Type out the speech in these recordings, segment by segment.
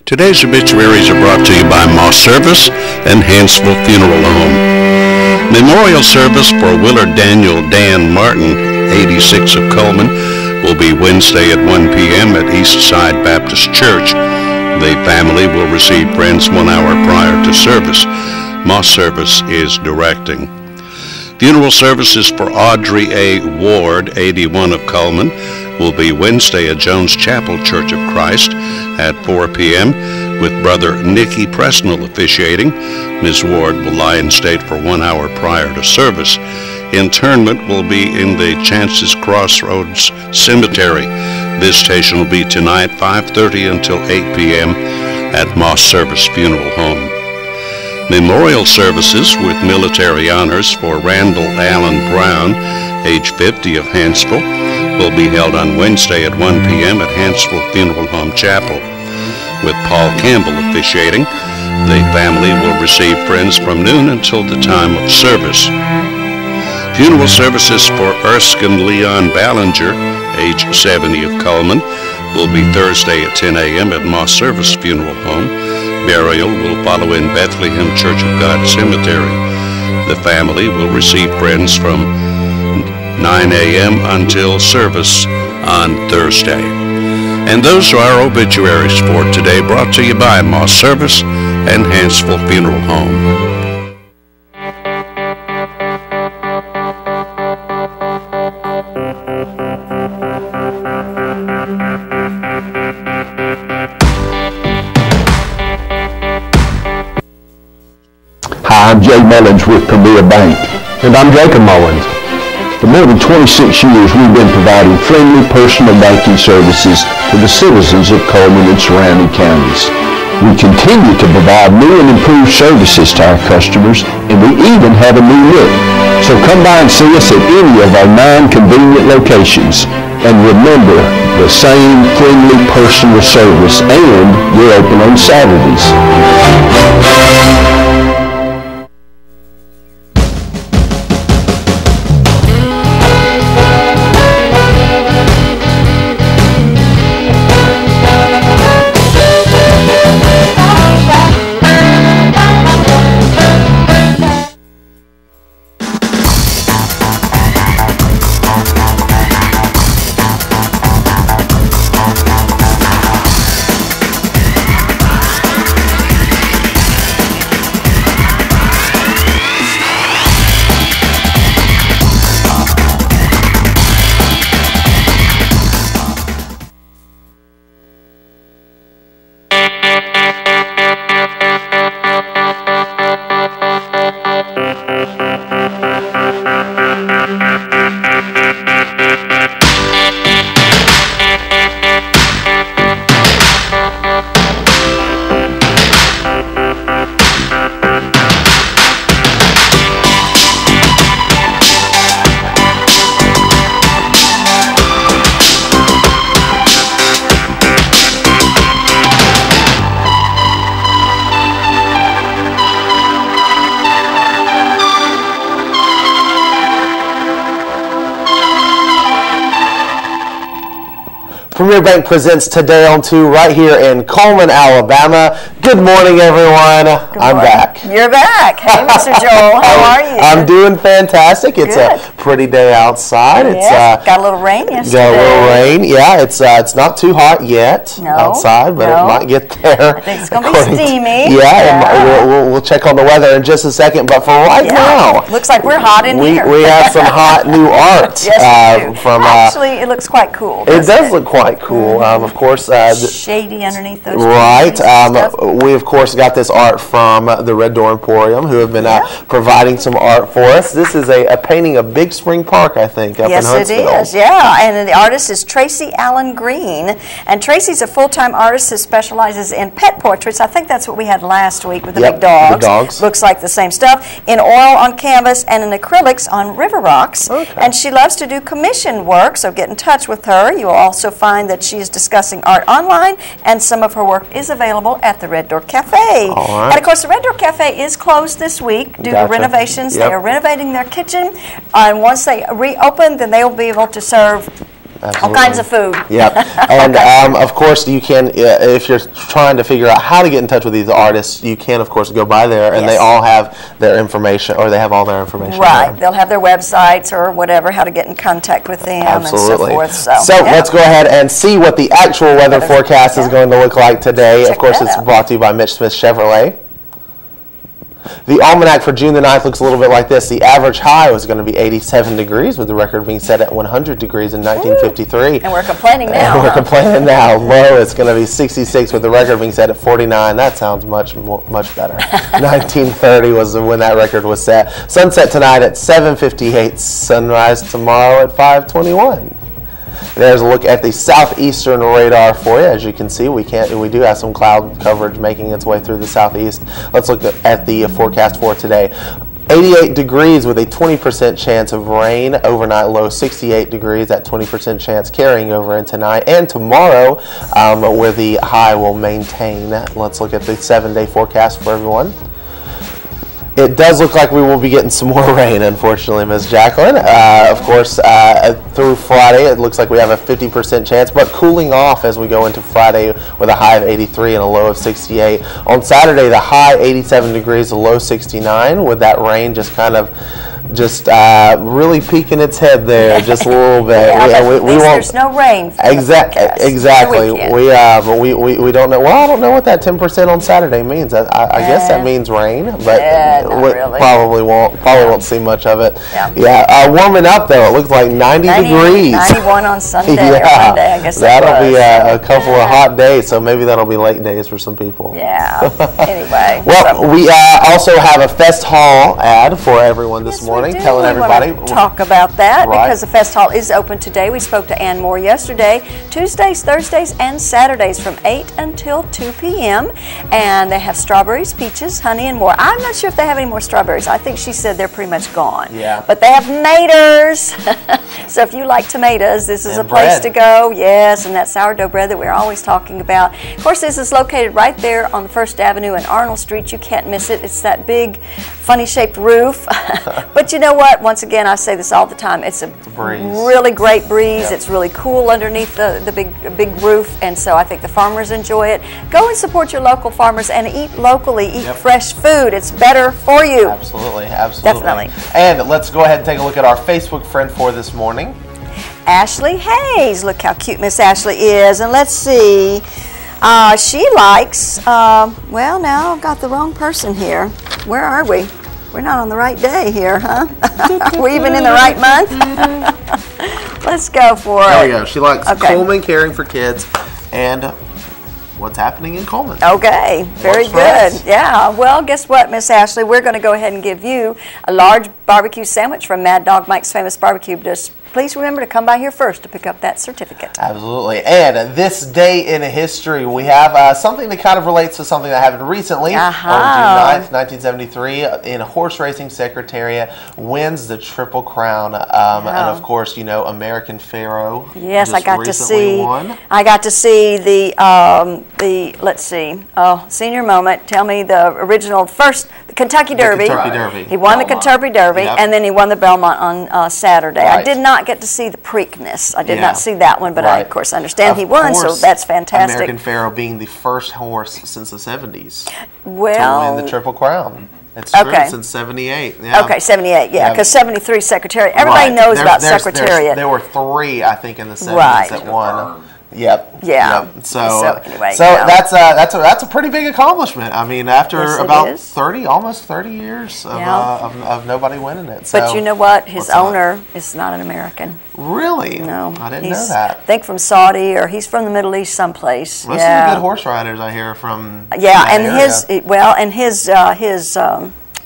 Today's obituaries are brought to you by Moss Service and Hansville Funeral Home. Memorial service for Willard Daniel Dan Martin, 86 of Coleman, will be Wednesday at 1 p.m. at Eastside Baptist Church. The family will receive friends 1 hour prior to service. Moss Service is directing. Funeral services for Audrey A. Ward, 81 of Coleman, will be Wednesday at Jones Chapel Church of Christ at 4 p.m. with Brother Nicky Presnell officiating. Ms. Ward will lie in state for 1 hour prior to service. Interment will be in the Chances Crossroads Cemetery. Visitation will be tonight, 5:30 until 8 p.m. at Moss Service Funeral Home. Memorial services with military honors for Randall Allen Brown, age 50 of Hansville, will be held on Wednesday at 1 p.m. at Hansville Funeral Home Chapel. With Paul Campbell officiating, the family will receive friends from noon until the time of service. Funeral services for Erskine Leon Ballinger, age 70 of Coleman, will be Thursday at 10 a.m. at Moss Service Funeral Home. Burial will follow in Bethlehem Church of God Cemetery. The family will receive friends from 9 a.m. until service on Thursday. And those are our obituaries for today, brought to you by Moss Service and Hansville Funeral Home. Hi, I'm Jay Mullins with Premier Bank. And I'm Jacob Mullins. For more than 26 years, we've been providing friendly personal banking services to the citizens of Coleman and surrounding counties. We continue to provide new and improved services to our customers, and we even have a new look. So come by and see us at any of our 9 convenient locations. And remember, the same friendly personal service, and we're open on Saturdays. Premier Bank presents Today on 2 right here in Coleman, Alabama. Good morning, everyone. I'm back. You're back. Hey, Mr. Joel. How are you? I'm doing fantastic. It's a pretty day outside. Yes, got a little rain yesterday. Got a little rain. Yeah, it's not too hot yet outside, but it might get there. I think it's going to be steamy. Yeah. We'll check on the weather in just a second. But for right now, looks like we're hot in here. We have some hot new art. Yes, we do. Actually, it looks quite cool. It does look quite cool. Of course, shady underneath those. Right. We of course got this art from the Red Door Emporium, who have been providing some art for us. This is a painting of Big Spring Park, I think, up in Huntsville. Yes, it is. Yeah, and the artist is Tracy Allen Green, and Tracy's a full-time artist who specializes in pet portraits. I think that's what we had last week with the big dogs. The dogs. Looks like the same stuff in oil on canvas and in acrylics on river rocks. Okay. And she loves to do commission work, so get in touch with her. You will also find that she is discussing art online, and some of her work is available at the Red Door Cafe. All right. And of course, the Red Door Cafe is closed this week due to renovations. They are renovating their kitchen, and once they reopen, then they will be able to serve Absolutely. All kinds of food. Yep. And of course, you can, if you're trying to figure out how to get in touch with these artists, you can, of course, go by there, and Yes. they all have their information, or they have all their information. Right. there. They'll have their websites or whatever, how to get in contact with them Absolutely. and so forth. So yeah. let's go ahead and see what the actual weather forecast is going to look like today. Check Of course, that it's out. brought to you by Mitch Smith Chevrolet. The almanac for June the 9th looks a little bit like this. The average high was going to be 87 degrees, with the record being set at 100 degrees in 1953. And we're complaining now. And we're huh? complaining now. Low, it's going to be 66, with the record being set at 49. That sounds much better. 1930 was when that record was set. Sunset tonight at 7:58. Sunrise tomorrow at 5:21. There's a look at the southeastern radar for you. As you can see, we do have some cloud coverage making its way through the southeast. Let's look at the forecast for today. 88 degrees with a 20% chance of rain. Overnight low 68 degrees, that 20% chance carrying over into tonight and tomorrow, where the high will maintain. Let's look at the 7-day forecast for everyone. It does look like we will be getting some more rain, unfortunately, Ms. Jacqueline. Of course, through Friday, it looks like we have a 50% chance, but cooling off as we go into Friday with a high of 83 and a low of 68. On Saturday, the high 87 degrees, the low 69, with that rain just kind of really peeking its head there just a little bit. Yeah, we won't. There's no rain. Exactly. We don't know. Well, I don't know what that 10% on Saturday means. I guess that means rain, but not we really. probably won't see much of it. Yeah. Warming up though. It looks like 90 degrees. 91 on Sunday or Monday, I guess that'll be a couple Yeah. of hot days. So maybe that'll be late days for some people. Yeah. Anyway. Well, we also have a Fest Hall ad for everyone this Yes, morning, we do. telling We everybody. want to talk about that Right. because the Fest Hall is open today. We spoke to Ann Moore yesterday, Tuesdays, Thursdays, and Saturdays from 8 until 2 p.m. And they have strawberries, peaches, honey, and more. I'm not sure if they have any more strawberries. I think she said they're pretty much gone. Yeah. But they have tomatoes. So if you like tomatoes, this is And a place bread. to go. Yes, and that sourdough bread that we're always talking about. Of course, this is located right there on 1st Avenue and Arnold Street. You can't miss it. It's that big, funny-shaped roof. But you know what? Once again, I say this all the time. It's a breeze. really great breeze. Yep. It's really cool underneath the big roof, and so I think the farmers enjoy it. Go and support your local farmers and eat locally. Eat Yep. fresh food. It's better for you. Absolutely. Definitely. And let's go ahead and take a look at our Facebook friend for this morning. Ashley Hayes. Look how cute Miss Ashley is. And let's see. She likes, well, now I've got the wrong person here. Where are we? We're not on the right day here, huh? Are we even in the right month? Let's go for it. There we go. She likes Okay. Coleman, Caring for Kids, and what's happening in Coleman. Okay, very Works for good. us. Yeah, well, guess what, Miss Ashley? We're going to go ahead and give you a large barbecue sandwich from Mad Dog Mike's Famous Barbecue. Just please remember to come by here first to pick up that certificate. Absolutely. And this day in history, we have something that kind of relates to something that happened recently. On June 9th, 1973, in horse racing, Secretariat wins the Triple Crown. And of course, you know, American Pharaoh. Yes, I just got to recently see. won. I got to see the let's see. Oh, senior moment. Tell me the original first, the Kentucky Derby. Kentucky Derby. He won the Belmont. Kentucky Derby, Yep. and then he won the Belmont on Saturday. I Right. did not get to see the Preakness. I did Yeah. not see that one, but I of course understand he won, so course, that's fantastic. American Pharaoh being the first horse since the 70s to Well, win the Triple Crown. It's true, Okay. since 78. Yeah. okay, 78, yeah, Yeah. because 73 Secretariat. Everybody Right. knows There's- about there's- Secretariat. There were 3, I think, in the 70s Right. that won. Yep. Yeah. Yep. So, anyway, so yeah. that's a pretty big accomplishment. I mean, after Yes, it about is. 30, almost 30 years of, Yeah. of nobody winning it. But So, you know what? His what's that? owner is not an American. Really? No, I didn't he's, know that. I think from Saudi or he's from the Middle East someplace. Most yeah. of the good horse riders I hear from. Yeah, that and area. his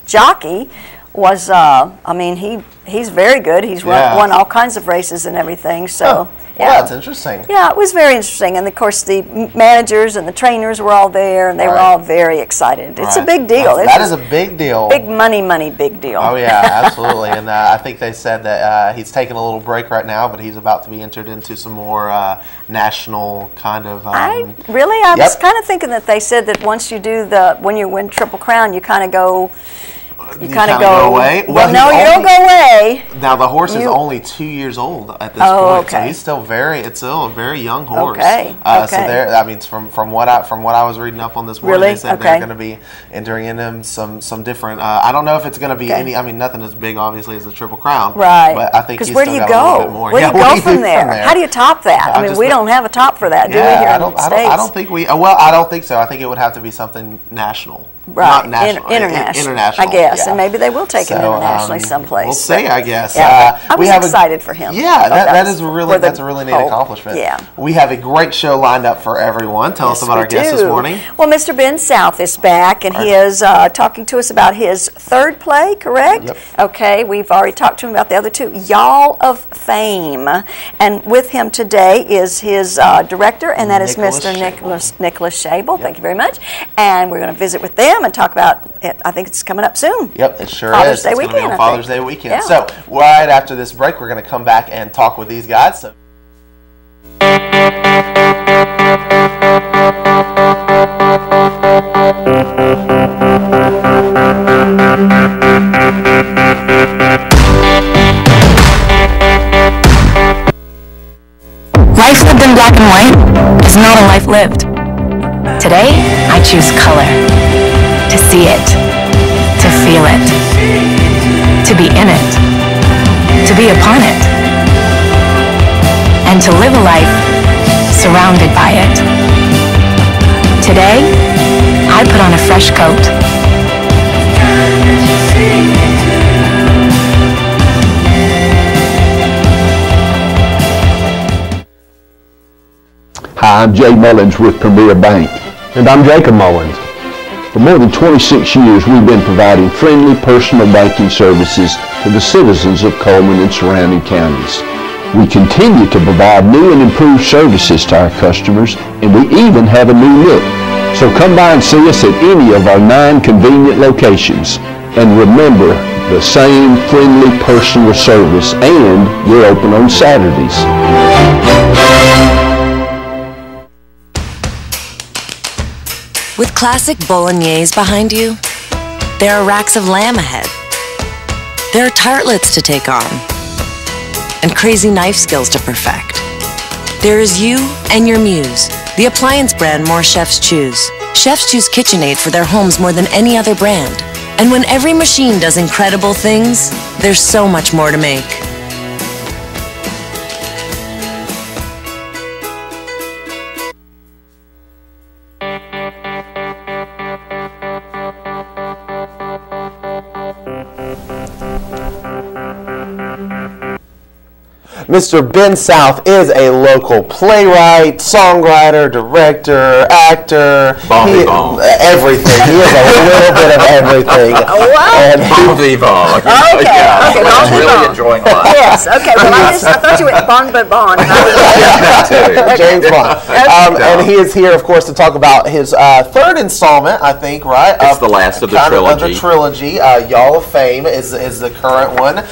jockey was I mean he's very good. He's Yeah. won all kinds of races and everything. So Oh, well, yeah. that's interesting. Yeah, it was very interesting, and of course the managers and the trainers were all there, and they were Right. all very excited. It's a Right. big deal. That is a big deal. big money, big deal. Oh yeah, absolutely. And I think they said that he's taking a little break right now, but he's about to be entered into some more national kind of. I was Yep. kind of thinking that they said that once you do when you win Triple Crown, you kind of go You kind of go away. Well, no, you don't go away. Now the horse is only 2 years old at this point, okay. so he's still it's still a very young horse. Okay. So there, I mean, from what I was reading up on this morning, Really? they said they're going to be entering in him some different. I don't know if it's going to be any. I mean, nothing as big, obviously, as the Triple Crown. Right. But I think he's where still do you got a little go? bit more. Where do you go from there? How do you top that? I mean, we don't have a top for that, do we? Here in the States? I don't think we. Well, I don't think so. I think it would have to be something national. Right, not national, international, I guess, and maybe they will take him internationally someplace. We'll see, I guess. Yeah, I was excited for him. Yeah, that's a really neat accomplishment. Yeah, we have a great show lined up for everyone. Tell us about our guest this morning. Well, Mr. Ben South is back, and he is talking to us about his third play. Correct? Yep. Okay, we've already talked to him about the other two, Y'all of Fame, and with him today is his director, and that is Mr. Nicholas Shabel. Yep. Thank you very much, and we're going to visit with them and talk about it. I think it's coming up soon. Yep, it sure Father's is. Day It's weekend, going to be on Father's Day weekend. Yeah. So right after this break, we're going to come back and talk with these guys. So life lived in black and white is not a life lived. Today, I choose color. To see it. To feel it. To be in it. To be upon it. And to live a life surrounded by it. Today, I put on a fresh coat. Hi, I'm Jay Mullins with Premier Bank. And I'm Jacob Mullins. For more than 26 years, we've been providing friendly personal banking services to the citizens of Coleman and surrounding counties. We continue to provide new and improved services to our customers, and we even have a new look. So come by and see us at any of our 9 convenient locations. And remember, the same friendly personal service, and we're open on Saturdays. With classic bolognese behind you, there are racks of lamb ahead. There are tartlets to take on, and crazy knife skills to perfect. There is you and your muse, the appliance brand more chefs choose. Chefs choose KitchenAid for their homes more than any other brand. And when every machine does incredible things, there's so much more to make. Mr. Ben South is a local playwright, songwriter, director, actor. Everything. He is a little bit of everything. Wow. Bon vivant. Okay. Yeah, Okay. I'm really enjoying life. Yes. Okay. Well, I thought you went Bon but Bon. James Bond. And he is here, of course, to talk about his third installment, I think, right? It's the last of the trilogy. Y'all of Fame is the current one.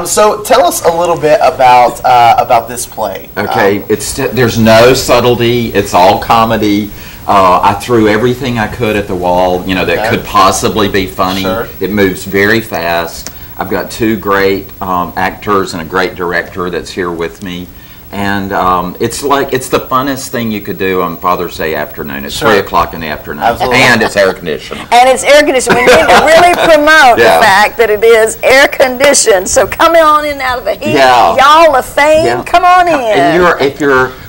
So tell us a little bit about this play. Okay, there's no subtlety. It's all comedy. I threw everything I could at the wall, that could possibly be funny. Sure. It moves very fast. I've got 2 great actors and a great director that's here with me. And it's the funnest thing you could do on Father's Day afternoon. It's 3 o'clock in the afternoon. Absolutely. And it's air conditioned. And it's air conditioned. We need to really promote the fact that it is air conditioned. So come on in out of the heat. Yeah. Y'all of Fame, come on in. And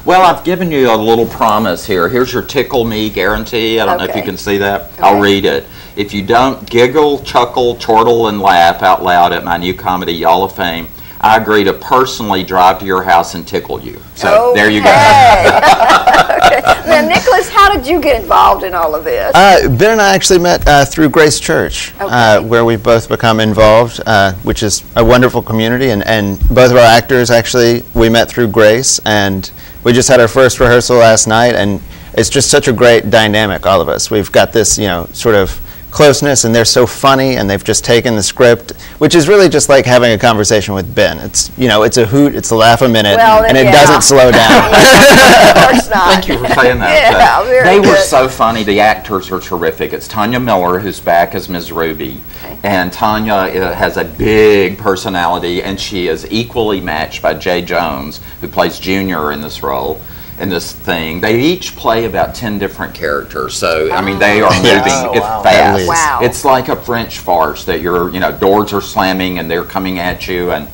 I've given you a little promise here. Here's your tickle me guarantee. I don't know if you can see that. Okay. I'll read it. If you don't giggle, chuckle, chortle, and laugh out loud at my new comedy, Y'all of Fame, I agree to personally drive to your house and tickle you. So there you go. Okay. Now, Nicholas, how did you get involved in all of this? Ben and I actually met through Grace Church, where we've both become involved, which is a wonderful community. And both of our actors, actually, we met through Grace. And we just had our first rehearsal last night. And it's just such a great dynamic, all of us. We've got this, sort of closeness, and they're so funny, and they've just taken the script, which is really just like having a conversation with Ben. It's it's a hoot, it's a laugh a minute, and it doesn't slow down. Of course not. Thank you for saying that. They were so funny. The actors are terrific. It's Tanya Miller, who's back as Ms. Ruby, Okay. And Tanya has a big personality, and she is equally matched by Jay Jones, who plays Junior in this role. In this thing, they each play about 10 different characters. So I mean, they are moving. It's fast. Wow. It's like a French farce that doors are slamming and they're coming at you, and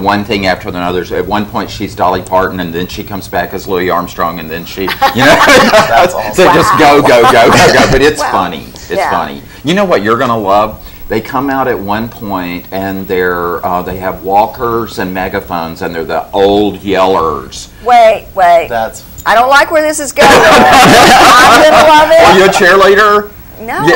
one thing after another. At one point, she's Dolly Parton, and then she comes back as Louis Armstrong, and then she, That's awesome. So just go. But it's funny. It's funny. You know what you're gonna love? They come out at one point, and they have walkers and megaphones, and they're the old yellers. Wait. I don't like where this is going. I'm gonna love it. Are you a cheerleader? No,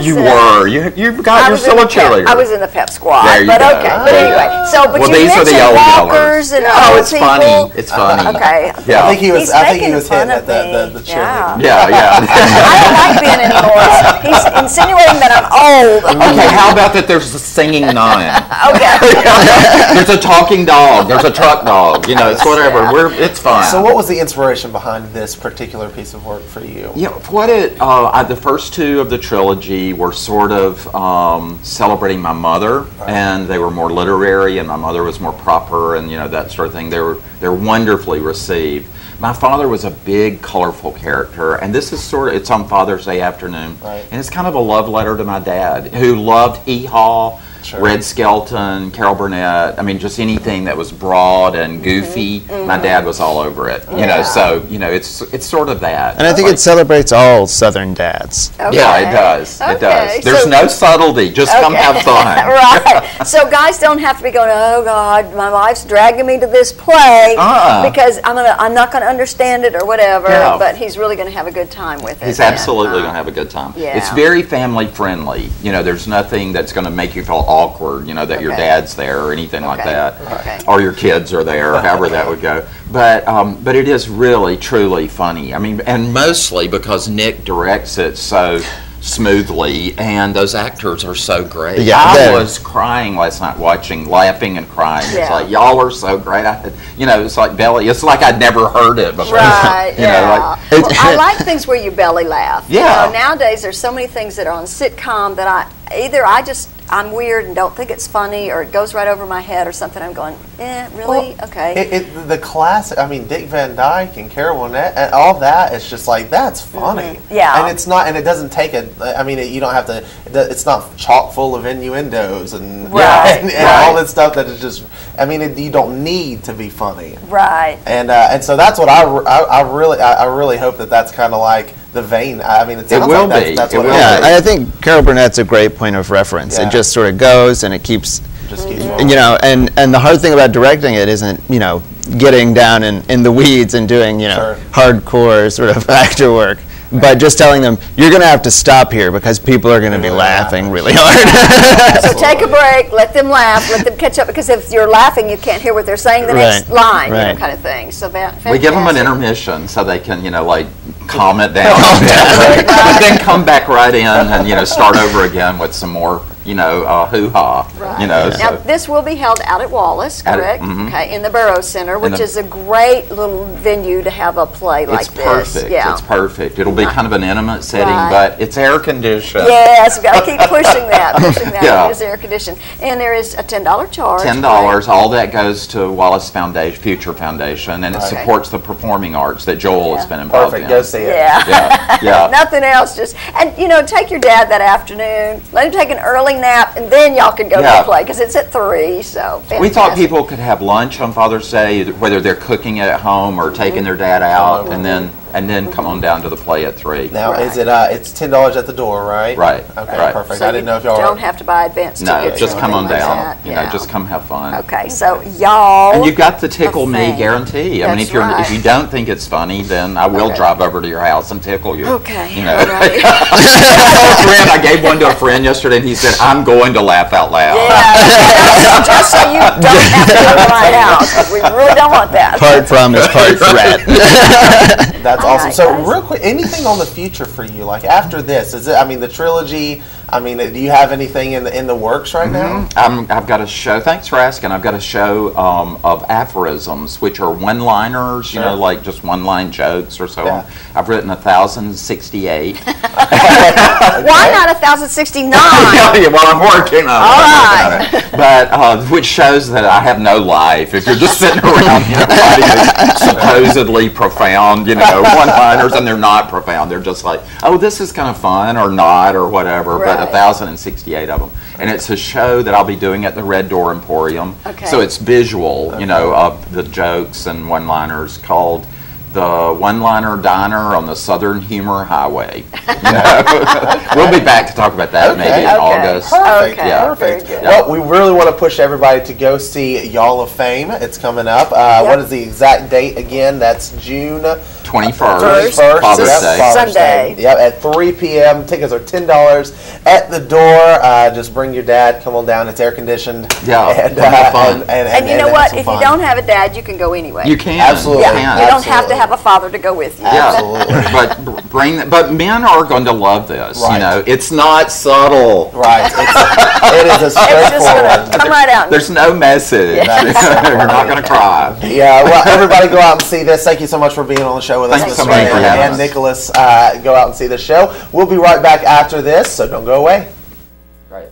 you were. You're still a cheerleader. I was in the pep squad. There you go. Okay. But anyway, but you these are the mentioned old walkers and it's funny. It's funny. Okay. Yeah. I think he was hitting at the cheerleader. Yeah. I don't like Ben anymore. He's insinuating that I'm old. Okay, how about that there's a singing nun? Okay. There's a talking dog. There's a truck dog. It's whatever. It's fun. So what was the inspiration behind this particular piece of work for you? The first two of the trilogy were sort of celebrating my mother, and they were more literary, and my mother was more proper, and that sort of thing. They're wonderfully received. My father was a big, colorful character, and this is it's on Father's Day afternoon, and it's kind of a love letter to my dad, who loved Hee-Haw, Red Skelton, Carol Burnett. I mean, just anything that was broad and goofy. My dad was all over it. So it's sort of that. And I think it celebrates all Southern dads. Okay. Yeah, it does. Okay. It does. There's no subtlety. Just come have fun. Right. So guys don't have to be going, oh God, my wife's dragging me to this play because I'm not going to understand it or whatever. Yeah. But he's really going to have a good time with it. He's absolutely going to have a good time. Yeah. It's very family friendly. There's nothing that's going to make you feel awkward, that your dad's there or anything like that, or your kids are there, however that would go. But it is really, truly funny. I mean, and mostly because Nick directs it so smoothly, and those actors are so great. Yeah, I was crying last night laughing and crying. Yeah. It's like, y'all are so great. It's like belly. It's like I'd never heard it before. Right. I like things where you belly laugh. Yeah. Nowadays there's so many things that are on sitcom that I'm weird and don't think it's funny, or it goes right over my head or something. I'm going, really? Okay. The classic, Dick Van Dyke and Carol Burnett and all that, it's just like, that's funny. Yeah. And it's not, and it doesn't take you don't have to, it's not chock full of innuendos and all that stuff that is just, you don't need to be funny. Right. And so that's what I really hope that's kind of like the vein. It sounds will like be. That's what I think Carol Burnett's a great point of reference. Yeah. It just sort of goes and it keeps, rolling. and the hard thing about directing it isn't, getting down in the weeds and doing, hardcore sort of actor work. But just telling them, you're going to have to stop here because people are going to be laughing really hard. So take a break, let them laugh, let them catch up, because if you're laughing, you can't hear what they're saying the next line, kind of thing. So we give them an intermission so they can, calm it down a bit, but then come back right in and, start over again with some more, hoo-ha. Right. Now, this will be held out at Wallace, correct? Okay, in the Burroughs Center, which is a great little venue to have a play like this. Perfect. Yeah. It's perfect. It'll be kind of an intimate setting, but it's air conditioned. Yes, we've got to keep pushing that. It is air conditioned. And there is a $10 charge. $10. Right? All that goes to Wallace Future Foundation, and it supports the performing arts that Joel has been involved in. Perfect. Go see it. Yeah. Nothing else. Just take your dad that afternoon. Let him take an early nap, and then y'all can go to the play because it's at 3. So fantastic. We thought people could have lunch on Father's Day, whether they're cooking it at home or taking their dad out, and then come on down to the play at 3. Now, is it? It's $10 at the door, right? Right. Okay. Right. Perfect. So I didn't know if y'all don't have to buy advance tickets. No, just come on down. Like Just come have fun. Okay, so y'all. And you've got the tickle me guarantee. That's if you don't think it's funny, then I will drive over to your house and tickle you. Okay. All right. I gave one to a friend yesterday, and he said, "I'm going to laugh out loud." Yeah. Just so you don't have to go to my house, because we really don't want that. Part promise, part threat. That's awesome. So real quick, anything on the future for you? Like after this, is it? The trilogy. I mean, do you have anything in the works right now? I've got a show. Thanks for asking. I've got a show of aphorisms, which are one-liners. You know, like just one-line jokes or so on. I've written 1,068. Why not 1,069? Well, I'm working on it. All right. But which shows that I have no life. If you're just sitting around writing supposedly profound, one-liners, and they're not profound. They're just like, oh, this is kind of fun or not or whatever. Right. But 1,068 of them. And it's a show that I'll be doing at the Red Door Emporium. Okay. So it's visual, of the jokes and one-liners, called the One-Liner Diner on the Southern Humor Highway. We'll be back to talk about that maybe in August. Perfect. Okay. Yeah. Perfect. Very good. Well, we really want to push everybody to go see Y'all of Fame. It's coming up. What is the exact date again? That's June 21st. Father's Day. Sunday. Yep, at 3 p.m. Tickets are $10 at the door. Just bring your dad. Come on down. It's air conditioned. Yeah, and have fun. And you know what? If you don't have a dad, you can go anyway. You can. Absolutely. Yeah, you don't have to have a father to go with you. Absolutely. But men are going to love this. Right. It's not subtle. Right. It is a It's just going straightforward. to come right out. There's no message. You're not going to cry. Yeah, well, everybody go out and see this. Thank you so much for being on the show with us Thanks this so much morning. for having And us. Nicholas, go out and see the show. We'll be right back after this, so don't go away. Right.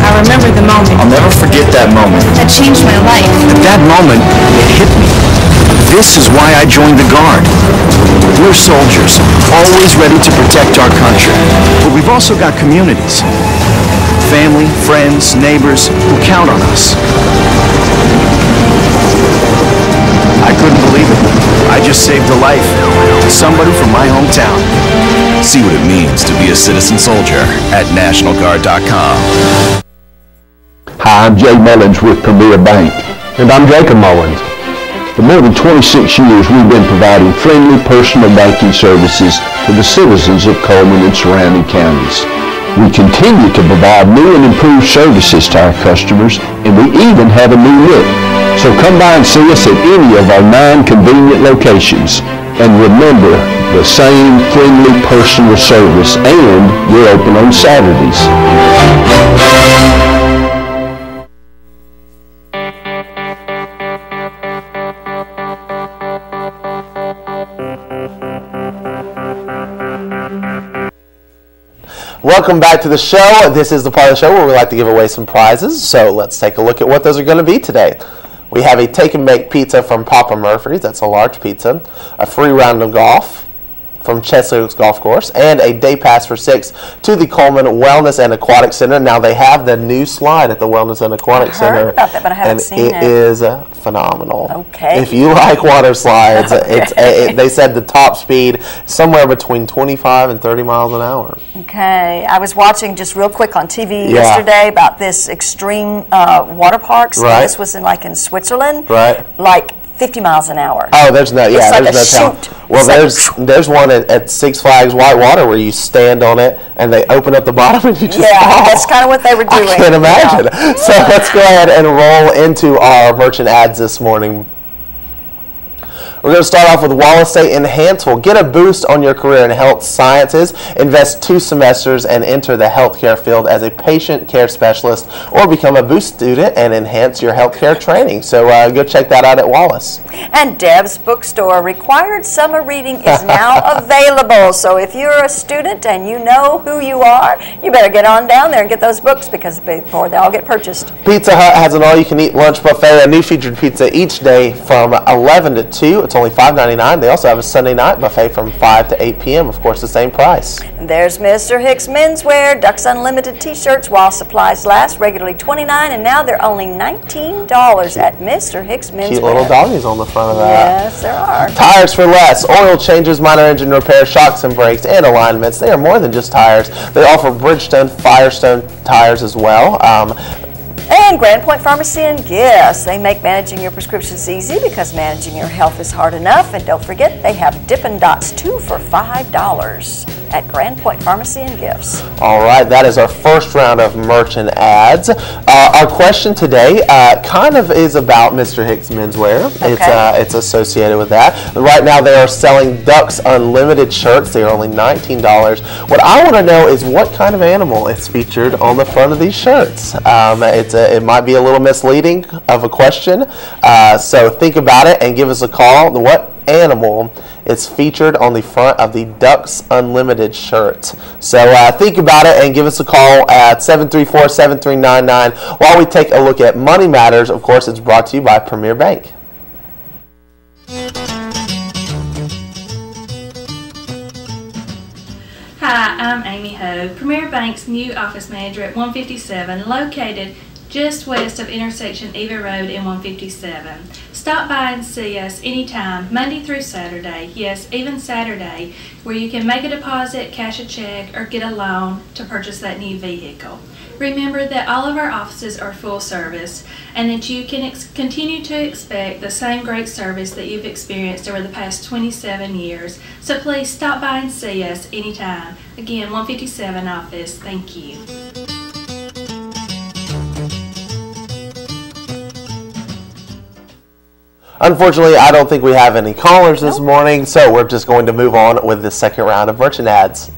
I remember the moment I'll never forget that moment. that changed my life. At that moment, it hit me. This is why I joined the Guard. We're soldiers, always ready to protect our country. But we've also got communities. Family, friends, neighbors who count on us. I couldn't believe it. I just saved a life to somebody from my hometown. See what it means to be a citizen soldier at NationalGuard.com. Hi, I'm Jay Mullins with Premier Bank. And I'm Jacob Mullins. For more than 26 years, we've been providing friendly personal banking services to the citizens of Coleman and surrounding counties. We continue to provide new and improved services to our customers, and we even have a new look. So come by and see us at any of our 9 convenient locations. And remember, the same friendly personal service, and we're open on Saturdays. Welcome back to the show. This is the part of the show where we like to give away some prizes. So let's take a look at what those are going to be today. We have a take and bake pizza from Papa Murphy's. That's a large pizza. A free round of golf from Chesley Oaks Golf Course, and a day pass for 6 to the Coleman Wellness and Aquatic Center. Now they have the new slide at the Wellness and Aquatic Center. I heard about that, but I haven't seen it. It is phenomenal. Okay. If you like water slides, Okay. they said the top speed somewhere between 25 and 30 miles an hour. Okay, I was watching just real quick on TV Yeah. yesterday about this extreme water parks. Right. This was in Switzerland. Right. Like 50 miles an hour. Oh, there's no, yeah, It's like there's a no chute. tell. Well, It's like- there's one at Six Flags Whitewater where you stand on it and they open up the bottom and you just Yeah, fall. that's kind of what they were doing. I can't imagine. Yeah. So let's go ahead and roll into our merchant ads this morning. We're going to start off with Wallace State in Hansville. Get a boost on your career in health sciences. Invest 2 semesters and enter the healthcare field as a patient care specialist, or become a boost student and enhance your healthcare training. So go check that out at Wallace. And Deb's Bookstore Required Summer Reading is now available. So if you're a student and you know who you are, you better get on down there and get those books before they all get purchased. Pizza Hut has an all-you-can-eat lunch buffet, a new featured pizza each day from 11 to 2. It's only $5.99. They also have a Sunday night buffet from 5 to 8 p.m. Of course, the same price. And there's Mr. Hicks Menswear, Ducks Unlimited t-shirts while supplies last, regularly $29, and now they're only $19 at Mr. Hicks Menswear. Cute little doggies on the front of that. Yes, there are. Tires for less, oil changes, minor engine repair, shocks and brakes, and alignments. They are more than just tires. They offer Bridgestone, Firestone tires as well. And Grand Point Pharmacy and Gifts. They make managing your prescriptions easy because managing your health is hard enough. And don't forget, they have Dippin' Dots 2 for $5 at Grand Point Pharmacy and Gifts. All right, that is our first round of merchant ads. Our question today kind of is about Mr. Hicks Menswear. Okay. It's associated with that. Right now they are selling Ducks Unlimited shirts. They are only $19. What I want to know is what kind of animal is featured on the front of these shirts. It might be a little misleading of a question, so think about it and give us a call. What animal is featured on the front of the Ducks Unlimited shirt? So think about it and give us a call at 734-7399 while we take a look at Money Matters. Of course, it's brought to you by Premier Bank. Hi, I'm Amy Ho, Premier Bank's new office manager at 157, located just west of intersection Eva Road and 157. Stop by and see us anytime, Monday through Saturday, yes, even Saturday, where you can make a deposit, cash a check, or get a loan to purchase that new vehicle. Remember that all of our offices are full service and that you can continue to expect the same great service that you've experienced over the past 27 years. So please stop by and see us anytime. Again, 157 office. Thank you. Unfortunately, I don't think we have any callers this morning, so we're just going to move on with the second round of merchant ads.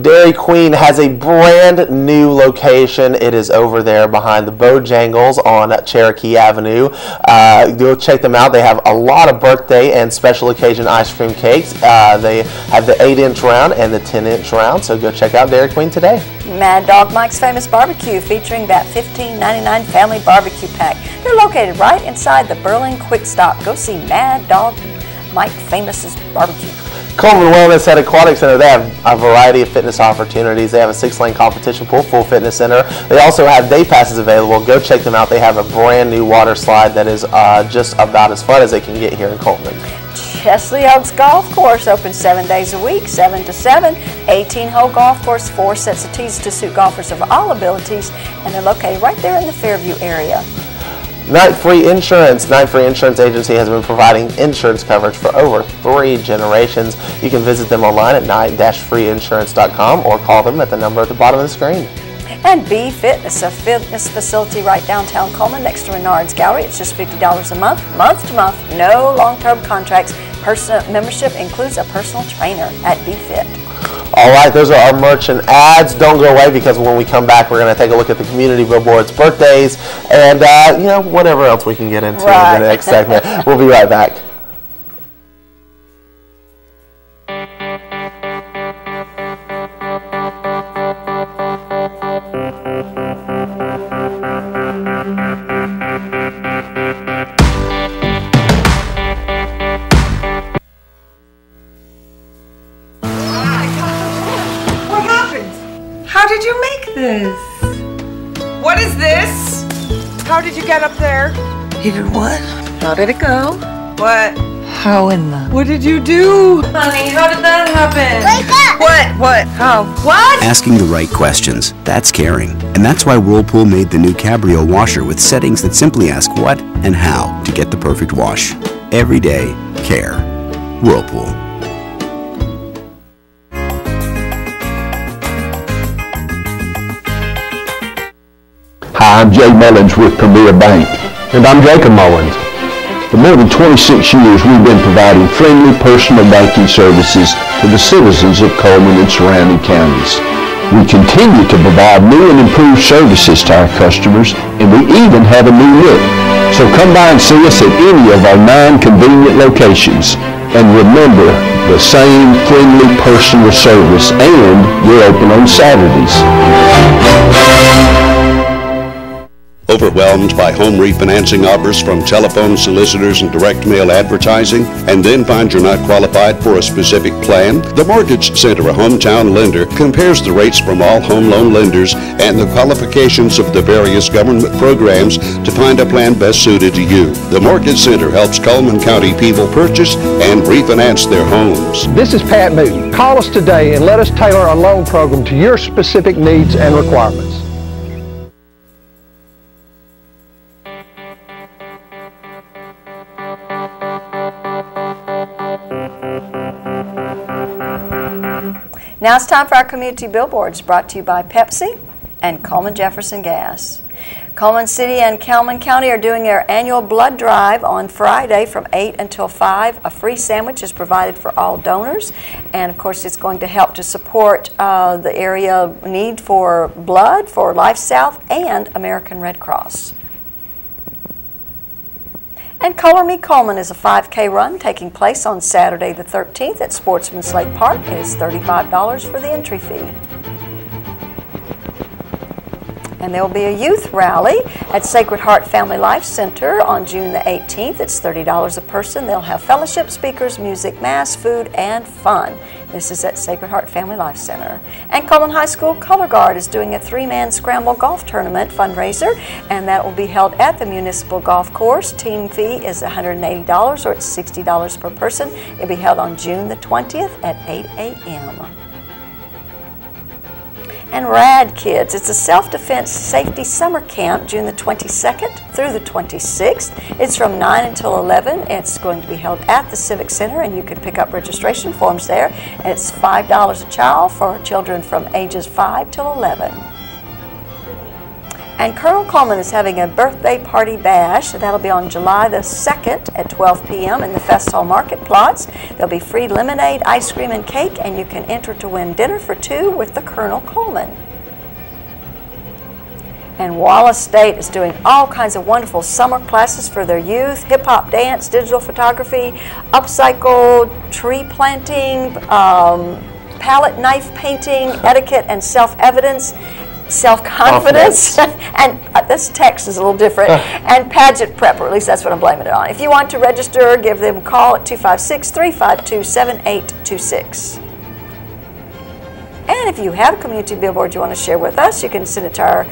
Dairy Queen has a brand new location. It is over there behind the Bojangles on Cherokee Avenue. Go check them out. They have a lot of birthday and special occasion ice cream cakes. They have the 8-inch round and the 10-inch round, so go check out Dairy Queen today. Mad Dog Mike's Famous Barbecue, featuring that $15.99 family barbecue pack. They're located right inside the Berlin Quick Stop. Go see Mad Dog Mike Famous's Barbecue. Coleman Wellness at Aquatic Center, they have a variety of fitness opportunities. They have a 6-lane competition pool, full fitness center. They also have day passes available. Go check them out. They have a brand new water slide that is just about as fun as they can get here in Coleman. Chesley Oaks Golf Course, open 7 days a week, 7 to 7. 18-hole golf course, 4 sets of tees to suit golfers of all abilities, and they're located right there in the Fairview area. Night Free Insurance. Night Free Insurance Agency has been providing insurance coverage for over 3 generations. You can visit them online at night-freeinsurance.com or call them at the number at the bottom of the screen. And B Fitness, a fitness facility right downtown Coleman next to Renard's Gallery. It's just $50 a month, month to month, no long-term contracts. Personal membership includes a personal trainer at B Fit. All right, those are our merchant ads. Don't go away, because when we come back, we're going to take a look at the community billboards, birthdays, and whatever else we can get into in the next segment. We'll be right back. How did you make this? What is this? How did you get up there? You did what? How did it go? What? How in the... What did you do? Honey, how did that happen? Wake up! What? How? What? Asking the right questions, that's caring. And that's why Whirlpool made the new Cabrio washer with settings that simply ask what and how to get the perfect wash. Every day, care. Whirlpool. Hi, I'm Jay Mullins with Premier Bank. And I'm Jacob Mullins. For more than 26 years, we've been providing friendly personal banking services to the citizens of Coleman and surrounding counties. We continue to provide new and improved services to our customers, and we even have a new look. So come by and see us at any of our 9 convenient locations. And remember, the same friendly personal service, and we're open on Saturdays. Overwhelmed by home refinancing offers from telephone solicitors and direct mail advertising, and then find you're not qualified for a specific plan? The Mortgage Center, a hometown lender, compares the rates from all home loan lenders and the qualifications of the various government programs to find a plan best suited to you. The Mortgage Center helps Coleman County people purchase and refinance their homes. This is Pat Newton. Call us today and let us tailor a loan program to your specific needs and requirements. Now it's time for our community billboards, brought to you by Pepsi and Coleman Jefferson Gas. Coleman City and Coleman County are doing their annual blood drive on Friday from 8 until 5. A free sandwich is provided for all donors, and of course it's going to help to support the area need for blood for Life South and American Red Cross. And Color Me Coleman is a 5K run taking place on Saturday the 13th at Sportsman's Lake Park. It is $35 for the entry fee. And there will be a youth rally at Sacred Heart Family Life Center on June the 18th. It's $30 a person. They'll have fellowship, speakers, music, mass, food, and fun. This is at Sacred Heart Family Life Center. And Coleman High School Color Guard is doing a 3-man scramble golf tournament fundraiser, and that will be held at the Municipal Golf Course. Team fee is $180, or it's $60 per person. It'll be held on June the 20th at 8 a.m. And Rad Kids, it's a self-defense safety summer camp June the 22nd through the 26th. It's from 9 until 11. It's going to be held at the Civic Center, and you can pick up registration forms there. And it's $5 a child for children from ages 5 till 11. And Colonel Coleman is having a birthday party bash. That'll be on July the 2nd at 12 p.m. in the Fest Hall Market Plots. There'll be free lemonade, ice cream, and cake, and you can enter to win dinner for 2 with the Colonel Coleman. And Wallace State is doing all kinds of wonderful summer classes for their youth: hip-hop dance, digital photography, upcycle, tree planting, palette knife painting, etiquette and self-evidence, self-confidence, and this text is a little different, and pageant prep, or at least that's what I'm blaming it on. If you want to register, give them a call at 256-352-7826. And if you have a community billboard you want to share with us, you can send it to our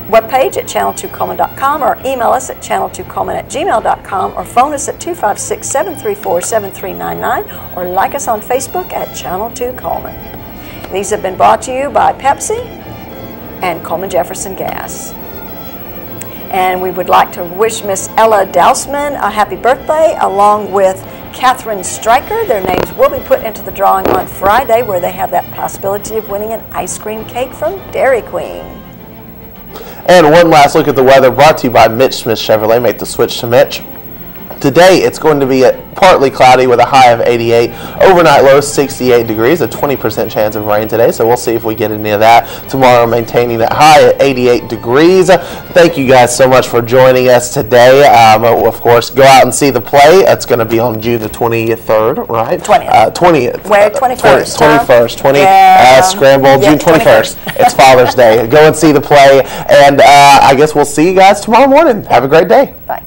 webpage at channel2coleman.com, or email us at channel2coleman@gmail.com, or phone us at 256-734-7399, or like us on Facebook at Channel 2 Coleman. These have been brought to you by Pepsi and Coleman Jefferson Gas. And we would like to wish Miss Ella Dousman a happy birthday, along with Catherine Stryker. Their names will be put into the drawing on Friday, where they have that possibility of winning an ice cream cake from Dairy Queen. And one last look at the weather, brought to you by Mitch Smith Chevrolet. Make the switch to Mitch. Today, it's going to be partly cloudy with a high of 88. Overnight low 68 degrees, a 20% chance of rain today, so we'll see if we get any of that tomorrow, maintaining that high at 88 degrees. Thank you guys so much for joining us today. Of course, go out and see the play. It's going to be on June the 23rd, right? 20th. 20th. Where? 21st. 21st. Scramble, June 21st. It's Father's Day. Go and see the play, and I guess we'll see you guys tomorrow morning. Have a great day. Bye.